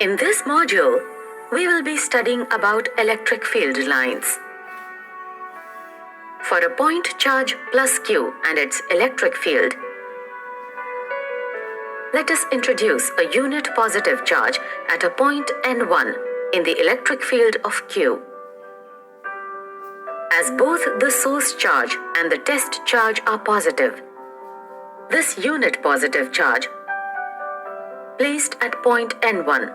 In this module, we will be studying about electric field lines. For a point charge plus Q and its electric field, let us introduce a unit positive charge at a point N1 in the electric field of Q. As both the source charge and the test charge are positive, this unit positive charge placed at point N1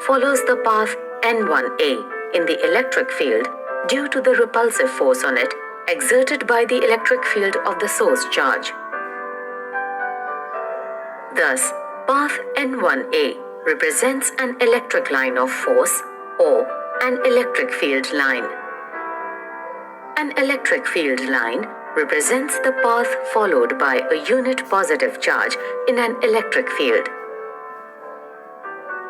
follows the path N1A in the electric field due to the repulsive force on it exerted by the electric field of the source charge. Thus, path N1A represents an electric line of force or an electric field line. An electric field line represents the path followed by a unit positive charge in an electric field.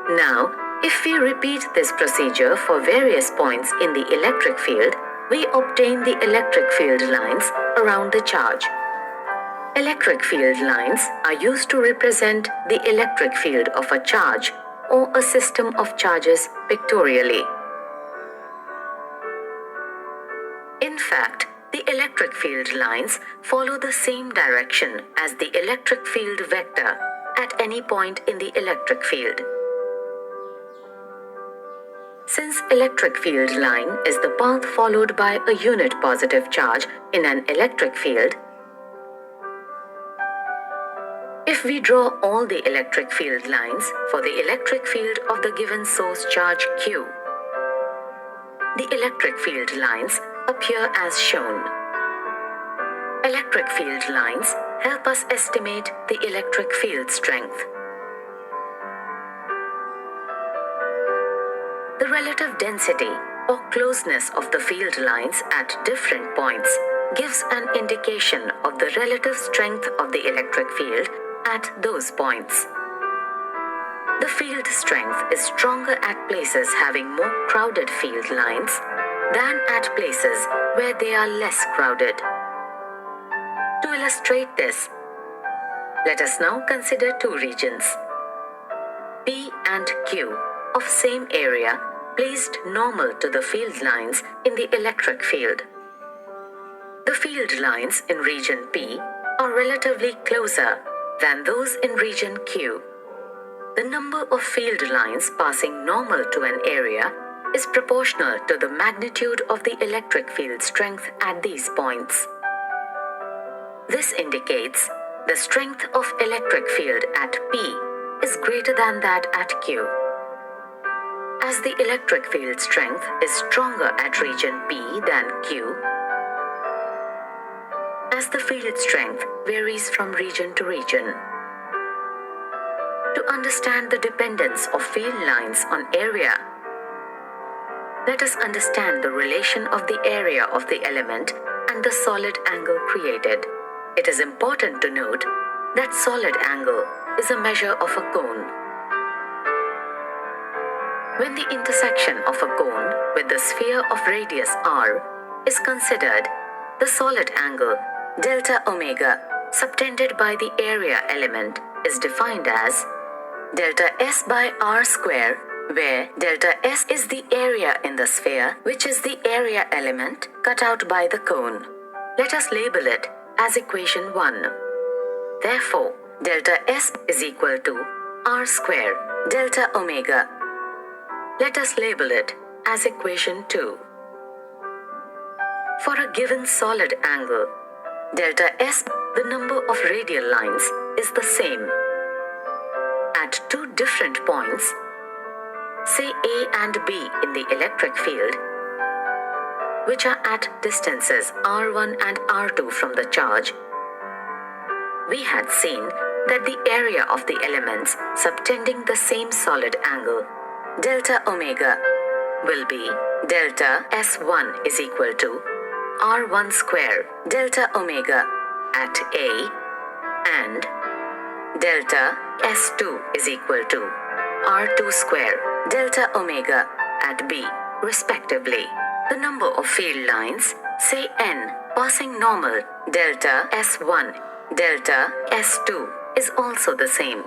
Now, if we repeat this procedure for various points in the electric field, we obtain the electric field lines around the charge. Electric field lines are used to represent the electric field of a charge or a system of charges pictorially. In fact, the electric field lines follow the same direction as the electric field vector at any point in the electric field. Since electric field line is the path followed by a unit positive charge in an electric field, if we draw all the electric field lines for the electric field of the given source charge Q, the electric field lines appear as shown. Electric field lines help us estimate the electric field strength. The relative density or closeness of the field lines at different points gives an indication of the relative strength of the electric field at those points. The field strength is stronger at places having more crowded field lines than at places where they are less crowded. To illustrate this, let us now consider two regions, P and Q, of same area placed normal to the field lines in the electric field. The field lines in region P are relatively closer than those in region Q. The number of field lines passing normal to an area is proportional to the magnitude of the electric field strength at these points. This indicates the strength of electric field at P is greater than that at Q. As the electric field strength is stronger at region P than Q, as the field strength varies from region to region. To understand the dependence of field lines on area, let us understand the relation of the area of the element and the solid angle created. It is important to note that solid angle is a measure of a cone. When the intersection of a cone with the sphere of radius r is considered, the solid angle delta omega subtended by the area element is defined as delta s by r square, where delta s is the area in the sphere, which is the area element cut out by the cone. Let us label it as equation 1. Therefore, delta s is equal to r square delta omega. Let us label it as equation 2. For a given solid angle, delta s, the number of radial lines, is the same. At two different points, say A and B in the electric field, which are at distances r1 and r2 from the charge, we had seen that the area of the elements subtending the same solid angle, delta omega, will be delta S1 is equal to R1 square delta omega at A and delta S2 is equal to R2 square delta omega at B, respectively. The number of field lines, say N, passing normal delta S1 delta S2 is also the same.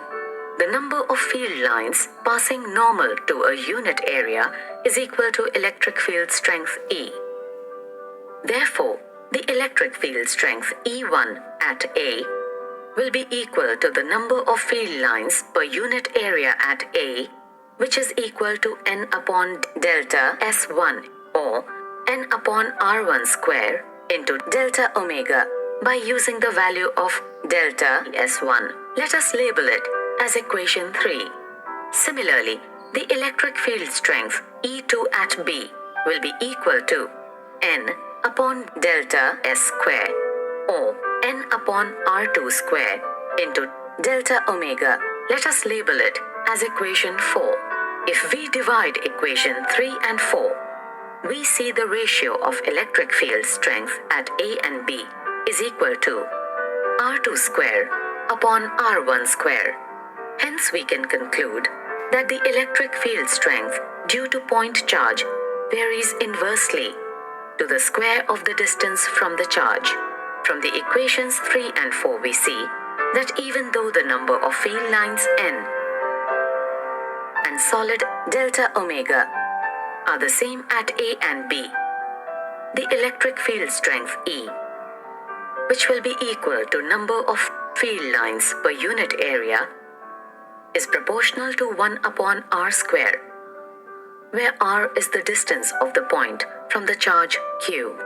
the number of field lines passing normal to a unit area is equal to electric field strength E. Therefore, the electric field strength E1 at A will be equal to the number of field lines per unit area at A, which is equal to N upon delta S1 or N upon R1 square into delta omega by using the value of delta S1. Let us label it as equation 3. Similarly, the electric field strength E2 at B will be equal to N upon delta S square or N upon R2 square into delta omega. Let us label it as equation 4. If we divide equation 3 and 4, we see the ratio of electric field strength at A and B is equal to R2 square upon R1 square. Hence we can conclude that the electric field strength due to point charge varies inversely to the square of the distance from the charge. From the equations 3 and 4 we see that even though the number of field lines N and solid delta omega are the same at A and B, the electric field strength E, which will be equal to number of field lines per unit area, is proportional to 1 upon R square, where R is the distance of the point from the charge Q.